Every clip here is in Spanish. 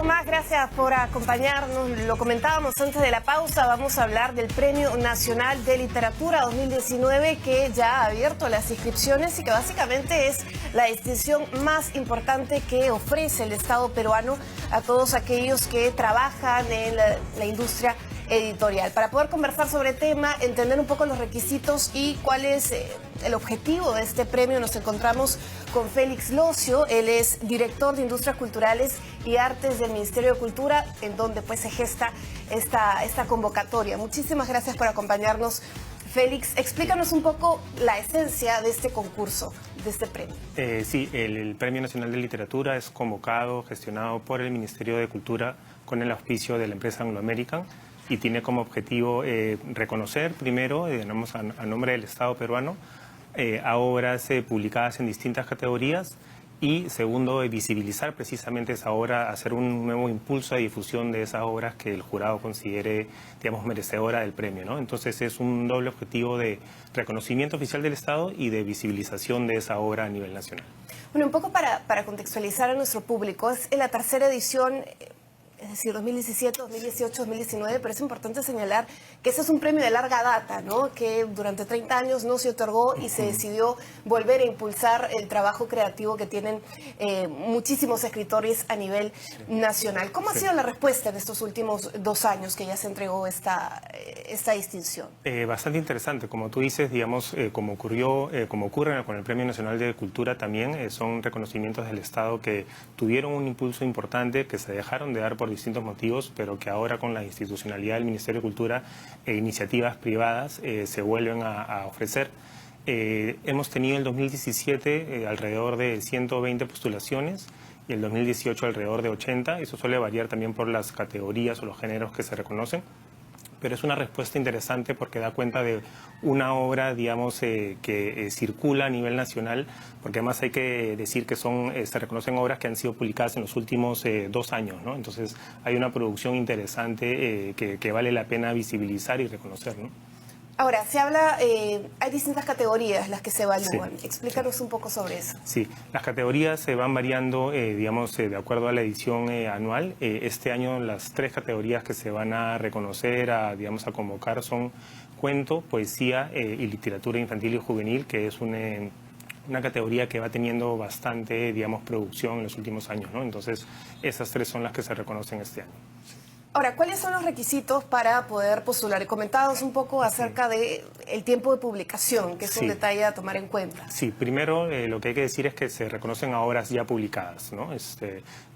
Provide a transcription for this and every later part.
Tomás, gracias por acompañarnos. Lo comentábamos antes de la pausa, vamos a hablar del Premio Nacional de Literatura 2019 que ya ha abierto las inscripciones y que básicamente es la distinción más importante que ofrece el Estado peruano a todos aquellos que trabajan en la industria editorial. Para poder conversar sobre el tema, entender un poco los requisitos y cuál es el objetivo de este premio, nos encontramos con Félix Locio. Él es director de Industrias Culturales y Artes del Ministerio de Cultura, en donde pues se gesta esta convocatoria. Muchísimas gracias por acompañarnos, Félix. Explícanos un poco la esencia de este concurso, de este premio. Sí, el Premio Nacional de Literatura es convocado, gestionado por el Ministerio de Cultura con el auspicio de la empresa Anglo American y tiene como objetivo reconocer primero, digamos, a nombre del Estado peruano, a obras publicadas en distintas categorías y segundo, visibilizar precisamente esa obra, hacer un nuevo impulso de difusión de esas obras que el jurado considere, digamos, merecedora del premio, ¿no? Entonces es un doble objetivo de reconocimiento oficial del Estado y de visibilización de esa obra a nivel nacional. Bueno, un poco para contextualizar a nuestro público, es la tercera edición, es decir, 2017, 2018, 2019, pero es importante señalar que ese es un premio de larga data, ¿no? Que durante 30 años no se otorgó y se decidió volver a impulsar el trabajo creativo que tienen muchísimos escritores a nivel nacional. ¿Cómo ha sido la respuesta en estos últimos 2 años que ya se entregó esta distinción? Bastante interesante. Como tú dices, digamos, como ocurre con el Premio Nacional de Cultura también, son reconocimientos del Estado que tuvieron un impulso importante, que se dejaron de dar por distintos motivos, pero que ahora con la institucionalidad del Ministerio de Cultura e iniciativas privadas se vuelven a ofrecer. Hemos tenido el 2017 alrededor de 120 postulaciones y el 2018 alrededor de 80. Eso suele variar también por las categorías o los géneros que se reconocen. Pero es una respuesta interesante porque da cuenta de una obra, digamos, que circula a nivel nacional, porque además hay que decir que se reconocen obras que han sido publicadas en los últimos 2 años, ¿no? Entonces hay una producción interesante que vale la pena visibilizar y reconocer, ¿no? Ahora, se habla, hay distintas categorías las que se evalúan. Sí, explícanos un poco sobre eso. Sí, las categorías se van variando, digamos, de acuerdo a la edición anual. Este año las 3 categorías que se van a reconocer, digamos, a convocar son cuento, poesía y literatura infantil y juvenil, que es una categoría que va teniendo bastante, digamos, producción en los últimos años, ¿no? Entonces, esas 3 son las que se reconocen este año. Sí. Ahora, ¿cuáles son los requisitos para poder postular? Comentados un poco acerca del tiempo de publicación, que es un detalle a tomar en cuenta. Sí, primero lo que hay que decir es que se reconocen a obras ya publicadas, ¿no?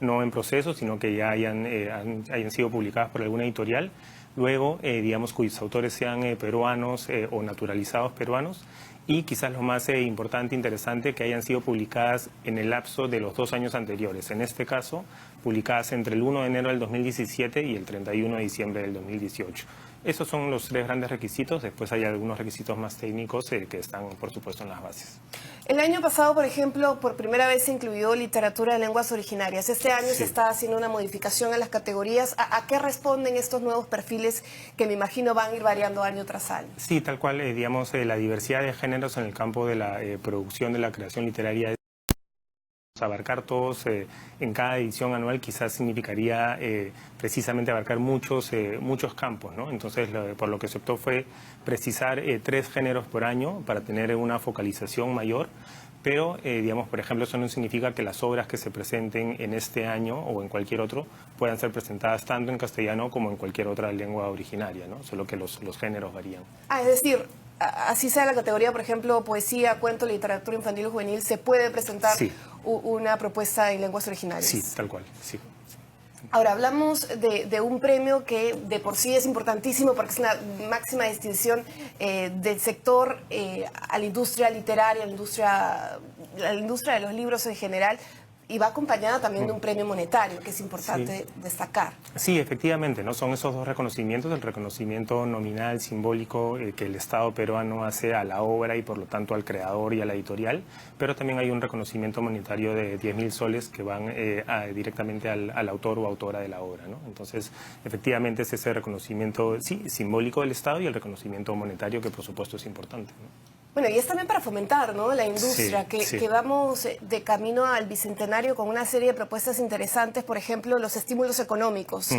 No en proceso, sino que ya hayan sido publicadas por alguna editorial. Luego, digamos, cuyos autores sean peruanos o naturalizados peruanos. Y quizás lo más importante e interesante, que hayan sido publicadas en el lapso de los 2 años anteriores. En este caso, publicadas entre el 1 de enero del 2017 y el 31 de diciembre del 2018. Esos son los 3 grandes requisitos. Después hay algunos requisitos más técnicos que están, por supuesto, en las bases. El año pasado, por ejemplo, por primera vez se incluyó literatura de lenguas originarias. Este año se está haciendo una modificación a las categorías. ¿A qué responden estos nuevos perfiles que me imagino van a ir variando año tras año? Sí, tal cual, digamos, la diversidad de géneros en el campo de la producción, de la creación literaria. Abarcar todos en cada edición anual quizás significaría precisamente abarcar muchos campos, ¿no? Entonces, por lo que se optó fue precisar 3 géneros por año para tener una focalización mayor, pero, digamos, por ejemplo, eso no significa que las obras que se presenten en este año o en cualquier otro puedan ser presentadas tanto en castellano como en cualquier otra lengua originaria, ¿no? Solo que los géneros varían. Es decir, así sea la categoría, por ejemplo, poesía, cuento, literatura infantil o juvenil, ¿se puede presentar una propuesta en lenguas originarias? Sí, tal cual, sí. Ahora, hablamos de un premio que de por sí es importantísimo porque es una máxima distinción del sector a la industria literaria, a la industria de los libros en general, y va acompañada también de un premio monetario, que es importante destacar. Sí, efectivamente, ¿no? Son esos 2 reconocimientos, el reconocimiento nominal, simbólico, que el Estado peruano hace a la obra y por lo tanto al creador y a la editorial, pero también hay un reconocimiento monetario de 10.000 soles que van directamente al autor o autora de la obra, ¿no? Entonces, efectivamente es ese reconocimiento, sí, simbólico del Estado y el reconocimiento monetario que por supuesto es importante, ¿no? Bueno, y es también para fomentar, ¿no?, la industria, Sí. que vamos de camino al Bicentenario con una serie de propuestas interesantes, por ejemplo, los estímulos económicos,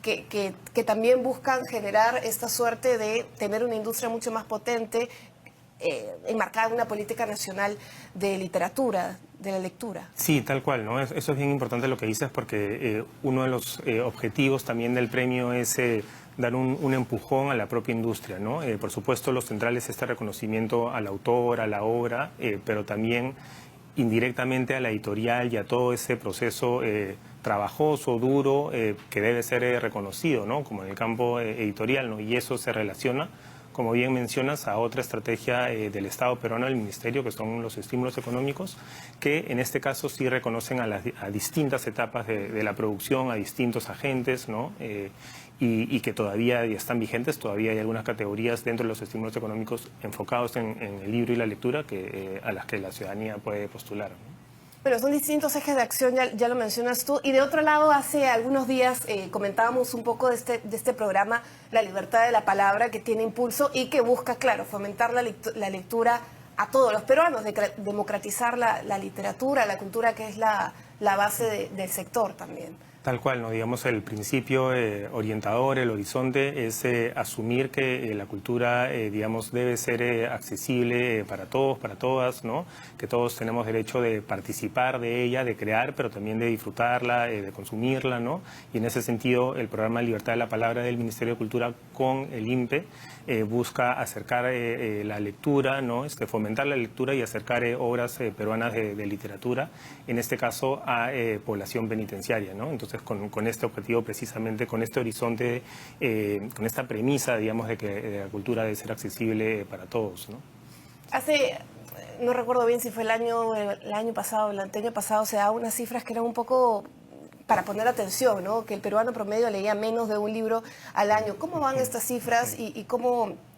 que también buscan generar esta suerte de tener una industria mucho más potente, enmarcada en una política nacional de literatura, de la lectura. Sí, tal cual, ¿no? Eso es bien importante lo que dices, porque uno de los objetivos también del premio es dar un empujón a la propia industria, ¿no? Por supuesto, los centrales este reconocimiento al autor, a la obra, pero también indirectamente a la editorial y a todo ese proceso trabajoso, duro, que debe ser reconocido, ¿no?, como en el campo editorial, ¿no? Y eso se relaciona, como bien mencionas, a otra estrategia del Estado peruano, del Ministerio, que son los estímulos económicos, que en este caso sí reconocen a distintas etapas de la producción, a distintos agentes, ¿no? Y que todavía están vigentes. Todavía hay algunas categorías dentro de los estímulos económicos enfocados en el libro y la lectura a las que la ciudadanía puede postular, ¿no? Pero son distintos ejes de acción, ya lo mencionas tú. Y de otro lado, hace algunos días comentábamos un poco de este programa, La Libertad de la Palabra, que tiene impulso y que busca, claro, fomentar la lectura a todos los peruanos, democratizar la literatura, la cultura, que es la base del sector también. Tal cual, ¿no? Digamos, el principio orientador, el horizonte, es asumir que la cultura, digamos, debe ser accesible para todos, para todas, ¿no? Que todos tenemos derecho de participar de ella, de crear, pero también de disfrutarla, de consumirla, ¿no? Y en ese sentido, el programa Libertad de la Palabra del Ministerio de Cultura con el INPE busca acercar la lectura, ¿no? Fomentar la lectura y acercar obras peruanas de literatura, en este caso a población penitenciaria, ¿no? Entonces, con este objetivo, precisamente, con este horizonte, con esta premisa, digamos, de que la cultura debe ser accesible para todos, ¿no? No recuerdo bien si fue el año pasado, el anteaño pasado, se daban unas cifras que eran un poco para poner atención, ¿no? Que el peruano promedio leía menos de un libro al año. ¿Cómo van estas cifras y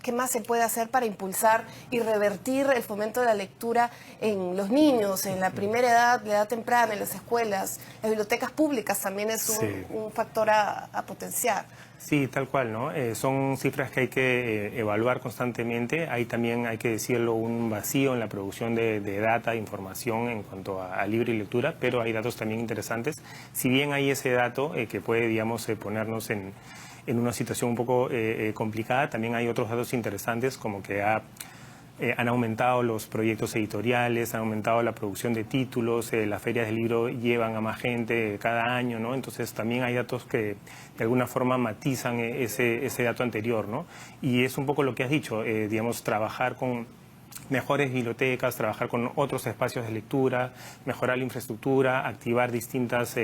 qué más se puede hacer para impulsar y revertir el fomento de la lectura en los niños, en la primera edad, la edad temprana, en las escuelas? Las bibliotecas públicas también es un factor a potenciar. Sí, tal cual, ¿no? Son cifras que hay que evaluar constantemente. Hay también, hay que decirlo, un vacío en la producción de data, de información en cuanto a libro y lectura, pero hay datos también interesantes. Si bien hay ese dato que puede, digamos, ponernos en una situación un poco complicada, también hay otros datos interesantes, como que han aumentado los proyectos editoriales, han aumentado la producción de títulos, las ferias del libro llevan a más gente cada año, ¿no? Entonces también hay datos que de alguna forma matizan ese dato anterior, ¿no? Y es un poco lo que has dicho, digamos, trabajar con mejores bibliotecas, trabajar con otros espacios de lectura, mejorar la infraestructura, activar distintas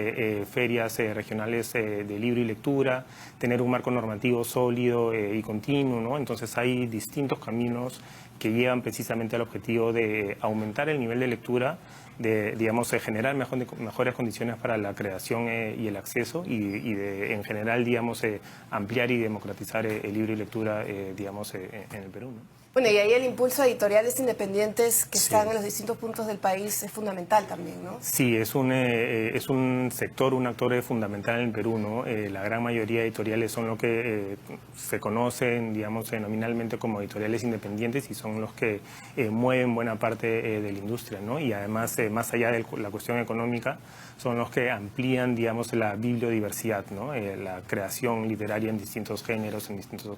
ferias regionales de libro y lectura, tener un marco normativo sólido y continuo, ¿no? Entonces hay distintos caminos que llevan precisamente al objetivo de aumentar el nivel de lectura, de, digamos, generar mejores condiciones para la creación y el acceso y de, en general, digamos, ampliar y democratizar el libro y lectura, digamos, en el Perú, ¿no? Bueno, y ahí el impulso a editoriales independientes que están en los distintos puntos del país es fundamental también, ¿no? Sí, es un sector, un actor fundamental en el Perú, ¿no? La gran mayoría de editoriales son lo que se conocen, digamos, nominalmente como editoriales independientes y son los que mueven buena parte de la industria, ¿no? Y además, más allá de la cuestión económica, son los que amplían, digamos, la bibliodiversidad, ¿no? La creación literaria en distintos géneros,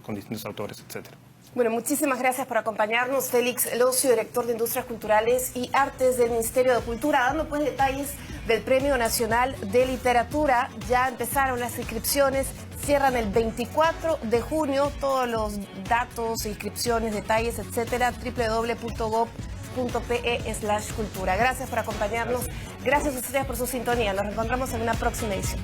con distintos autores, etcétera. Bueno, muchísimas gracias por acompañarnos. Félix Locio, director de Industrias Culturales y Artes del Ministerio de Cultura, dando pues detalles del Premio Nacional de Literatura. Ya empezaron las inscripciones, cierran el 24 de junio. Todos los datos, inscripciones, detalles, etcétera, www.gov.pe/cultura. Gracias por acompañarnos. Gracias a ustedes por su sintonía. Nos reencontramos en una próxima edición.